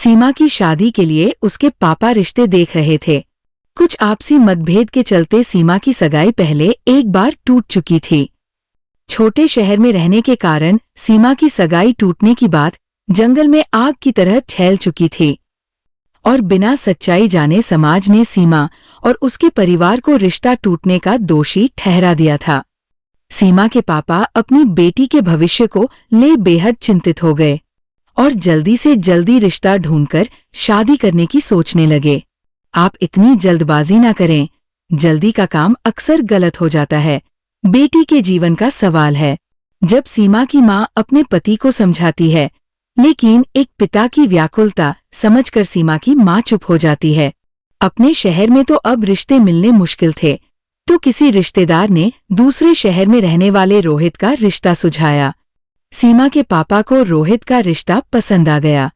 सीमा की शादी के लिए उसके पापा रिश्ते देख रहे थे। कुछ आपसी मतभेद के चलते सीमा की सगाई पहले एक बार टूट चुकी थी। छोटे शहर में रहने के कारण सीमा की सगाई टूटने की बात जंगल में आग की तरह फैल चुकी थी और बिना सच्चाई जाने समाज ने सीमा और उसके परिवार को रिश्ता टूटने का दोषी ठहरा दिया था। सीमा के पापा अपनी बेटी के भविष्य को ले बेहद चिंतित हो गए और जल्दी से जल्दी रिश्ता ढूंढकर शादी करने की सोचने लगे। आप इतनी जल्दबाजी ना करें, जल्दी का काम अक्सर गलत हो जाता है। बेटी के जीवन का सवाल है। जब सीमा की माँ अपने पति को समझाती है, लेकिन एक पिता की व्याकुलता समझकर सीमा की माँ चुप हो जाती है। अपने शहर में तो अब रिश्ते मिलने मुश्किल थे, तो किसी रिश्तेदार ने दूसरे शहर में रहने वाले रोहित का रिश्ता सुझाया। सीमा के पापा को रोहित का रिश्ता पसंद आ गया।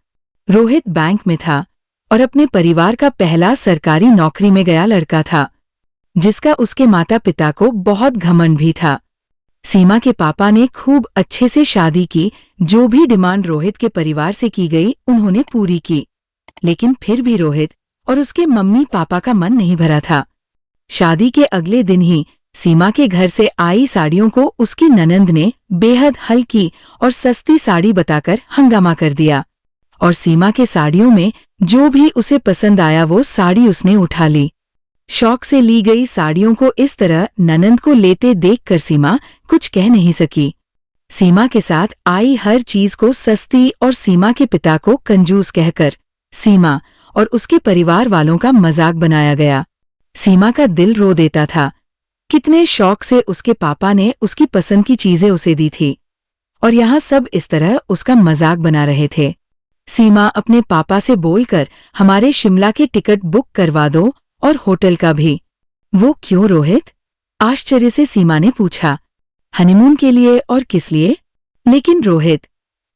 रोहित बैंक में था और अपने परिवार का पहला सरकारी नौकरी में गया लड़का था, जिसका उसके माता पिता को बहुत घमंड भी था। सीमा के पापा ने खूब अच्छे से शादी की। जो भी डिमांड रोहित के परिवार से की गई उन्होंने पूरी की, लेकिन फिर भी रोहित और उसके मम्मी पापा का मन नहीं भरा था। शादी के अगले दिन ही सीमा के घर से आई साड़ियों को उसकी ननंद ने बेहद हल्की और सस्ती साड़ी बताकर हंगामा कर दिया और सीमा के साड़ियों में जो भी उसे पसंद आया वो साड़ी उसने उठा ली। शौक से ली गई साड़ियों को इस तरह ननंद को लेते देखकर सीमा कुछ कह नहीं सकी। सीमा के साथ आई हर चीज को सस्ती और सीमा के पिता को कंजूस कहकर सीमा और उसके परिवार वालों का मजाक बनाया गया। सीमा का दिल रो देता था। कितने शौक से उसके पापा ने उसकी पसंद की चीजें उसे दी थी और यहाँ सब इस तरह उसका मजाक बना रहे थे। सीमा अपने पापा से बोलकर हमारे शिमला के टिकट बुक करवा दो और होटल का भी। वो क्यों रोहित? आश्चर्य से सीमा ने पूछा। हनीमून के लिए और किस लिए? लेकिन रोहित,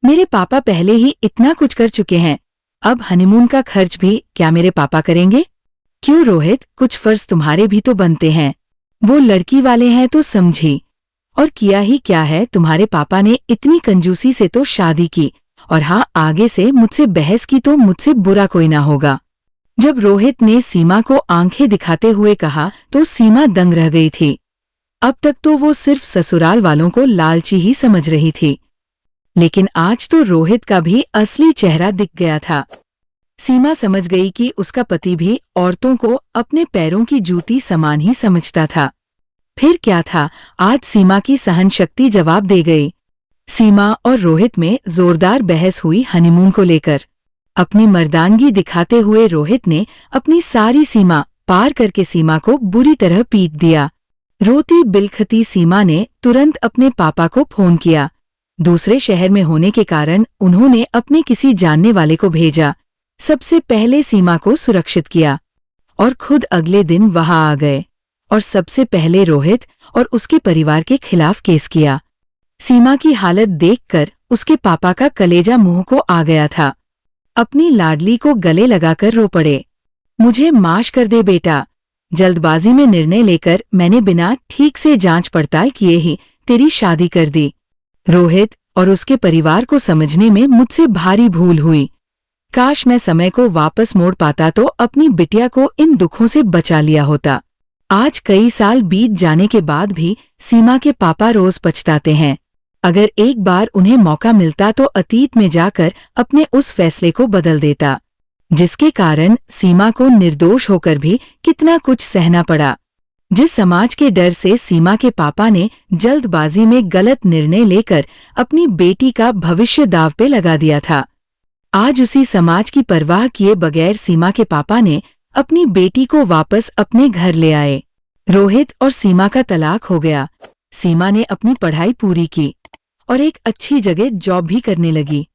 मेरे पापा पहले ही इतना कुछ कर चुके हैं, अब हनीमून का खर्च भी क्या मेरे पापा करेंगे? क्यों रोहित, कुछ फर्ज तुम्हारे भी तो बनते हैं। वो लड़की वाले हैं तो समझी, और किया ही क्या है, तुम्हारे पापा ने इतनी कंजूसी से तो शादी की, और हाँ आगे से मुझसे बहस की तो मुझसे बुरा कोई ना होगा। जब रोहित ने सीमा को आंखें दिखाते हुए कहा तो सीमा दंग रह गई थी। अब तक तो वो सिर्फ ससुराल वालों को लालची ही समझ रही थी, लेकिन आज तो रोहित का भी असली चेहरा दिख गया था। सीमा समझ गई कि उसका पति भी औरतों को अपने पैरों की जूती समान ही समझता था। फिर क्या था, आज सीमा की सहन शक्ति जवाब दे गई। सीमा और रोहित में जोरदार बहस हुई हनीमून को लेकर। अपनी मर्दानगी दिखाते हुए रोहित ने अपनी सारी सीमा पार करके सीमा को बुरी तरह पीट दिया। रोती बिलखती सीमा ने तुरंत अपने पापा को फोन किया। दूसरे शहर में होने के कारण उन्होंने अपने किसी जानने वाले को भेजा। सबसे पहले सीमा को सुरक्षित किया और खुद अगले दिन वहां आ गए और सबसे पहले रोहित और उसके परिवार के खिलाफ केस किया। सीमा की हालत देखकर उसके पापा का कलेजा मुंह को आ गया था। अपनी लाडली को गले लगाकर रो पड़े। मुझे माश कर दे बेटा, जल्दबाजी में निर्णय लेकर मैंने बिना ठीक से जांच पड़ताल किए ही तेरी शादी कर दी। रोहित और उसके परिवार को समझने में मुझसे भारी भूल हुई। काश मैं समय को वापस मोड़ पाता तो अपनी बिटिया को इन दुखों से बचा लिया होता। आज कई साल बीत जाने के बाद भी सीमा के पापा रोज पछताते हैं। अगर एक बार उन्हें मौका मिलता तो अतीत में जाकर अपने उस फैसले को बदल देता, जिसके कारण सीमा को निर्दोष होकर भी कितना कुछ सहना पड़ा। जिस समाज के डर से सीमा के पापा ने जल्दबाजी में गलत निर्णय लेकर अपनी बेटी का भविष्य दांव पे लगा दिया था, आज उसी समाज की परवाह किए बगैर सीमा के पापा ने अपनी बेटी को वापस अपने घर ले आए। रोहित और सीमा का तलाक हो गया। सीमा ने अपनी पढ़ाई पूरी की और एक अच्छी जगह जॉब भी करने लगी।